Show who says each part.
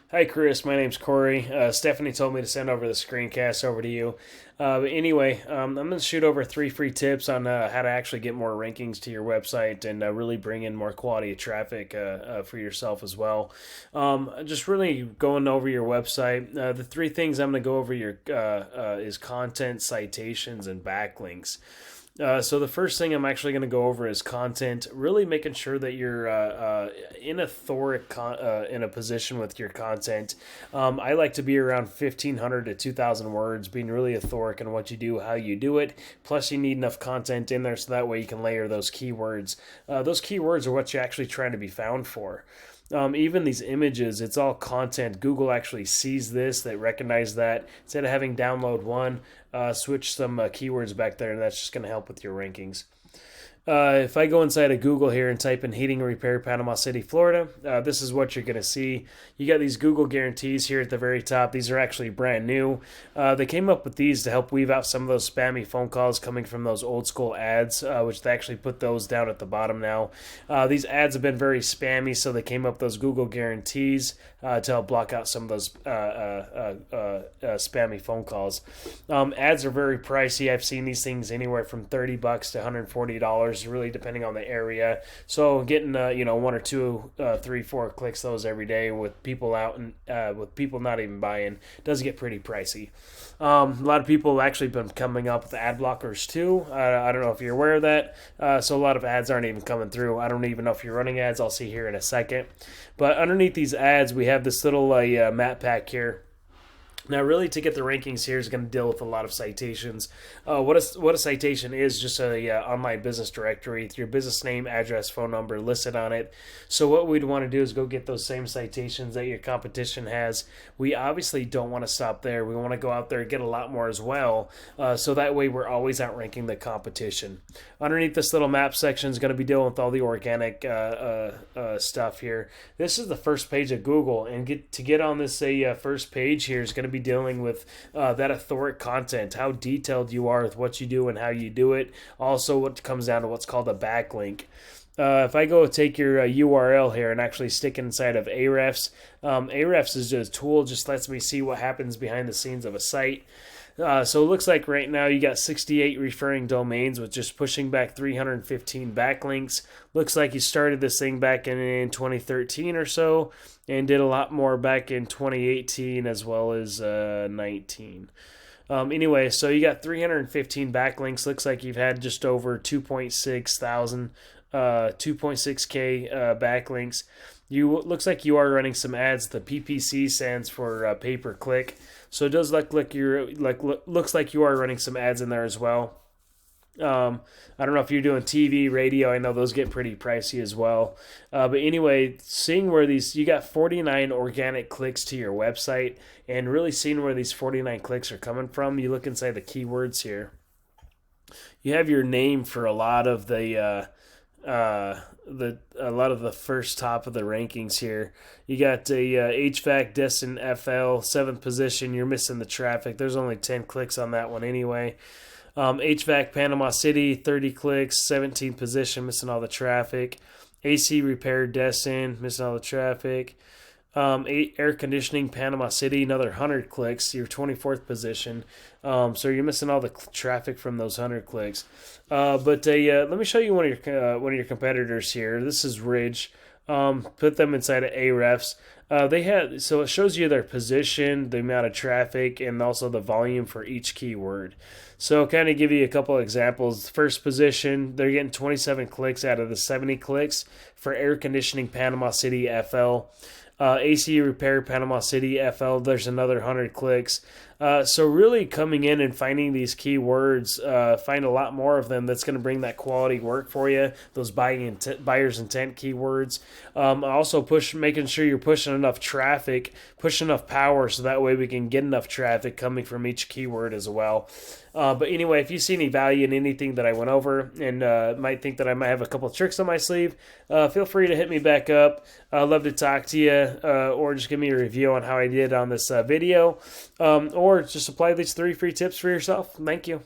Speaker 1: Hi, Chris. My name's Corey. Stephanie told me to send over the screencast over to you. But anyway, I'm going to shoot over 3 free tips on how to actually get more rankings to your website and really bring in more quality of traffic for yourself as well. Just really going over your website. The 3 things I'm going to go over is content, citations, and backlinks. So the first thing I'm actually going to go over is content. Really making sure that you're in in a position with your content. I like to be around 1,500 to 2,000 words, being really authoric in what you do, how you do it. Plus, you need enough content in there so that way you can layer those keywords. Those keywords are what you're actually trying to be found for. Even these images, it's all content. Google actually sees this, they recognize that. Instead of having download one, switch some keywords back there, and that's just going to help with your rankings. If I go inside of Google here and type in heating repair Panama City, Florida, this is what you're going to see. You got these Google guarantees here at the very top. These are actually brand new. They came up with these to help weave out some of those spammy phone calls coming from those old school ads, which they actually put those down at the bottom now. These ads have been very spammy, so they came up with those Google guarantees to help block out some of those spammy phone calls. Ads are very pricey. I've seen these things anywhere from $30 to $140, really depending on the area. So getting 1 or 2, 3, 4 clicks those every day with people out and with people not even buying does get pretty pricey. A lot of people have actually been coming up with ad blockers too. I don't know if you're aware of that. So a lot of ads aren't even coming through. I don't even know if you're running ads. I'll see here in a second. But underneath these ads, we have this little map pack here. Now, really, to get the rankings here is going to deal with a lot of citations. What a citation is, just a online business directory with your business name, address, phone number listed on it. So what we'd want to do is go get those same citations that your competition has. We obviously don't want to stop there. We want to go out there and get a lot more as well. So that way we're always outranking the competition. Underneath this little map section is going to be dealing with all the organic stuff here. This is the first page of Google, and to get on this first page here is going to be dealing with that authoric content, how detailed you are with what you do and how you do it. Also, what comes down to what's called a backlink. If I go take your URL here and actually stick it inside of Ahrefs, Ahrefs is just a tool, just lets me see what happens behind the scenes of a site. So it looks like right now you got 68 referring domains with just pushing back 315 backlinks. Looks like you started this thing back in 2013 or so and did a lot more back in 2018 as well as 19. Anyway, so you got 315 backlinks. Looks like you've had just over 2.6k backlinks. Looks like you are running some ads. The PPC stands for pay per click, so it does looks like you are running some ads in there as well. I don't know if you're doing TV, radio. I know those get pretty pricey as well. But anyway, seeing where you got 49 organic clicks to your website, and really seeing where these 49 clicks are coming from. You look inside the keywords here. You have your name for a lot of the first top of the rankings here. You got a HVAC Destin FL 7th position. You're missing the traffic. There's only 10 clicks on that one anyway. HVAC Panama City 30 clicks, 17th position, missing all the traffic. AC Repair Destin, missing all the traffic. Air Conditioning Panama City, another 100 clicks, your 24th position. So you're missing all the traffic from those 100 clicks. But let me show you one of your competitors here. This is Ridge. Put them inside of Ahrefs. So it shows you their position, the amount of traffic, and also the volume for each keyword. So kind of give you a couple examples. First position, they're getting 27 clicks out of the 70 clicks for Air Conditioning Panama City FL. AC Repair Panama City FL, there's another 100 clicks. So really coming in and finding these keywords, find a lot more of them that's going to bring that quality work for you, those buyer's intent keywords. Also making sure you're pushing enough traffic, push enough power so that way we can get enough traffic coming from each keyword as well. But anyway, if you see any value in anything that I went over and might think that I might have a couple of tricks on my sleeve, feel free to hit me back up. I'd love to talk to you or just give me a review on how I did on this video or just apply these 3 free tips for yourself. Thank you.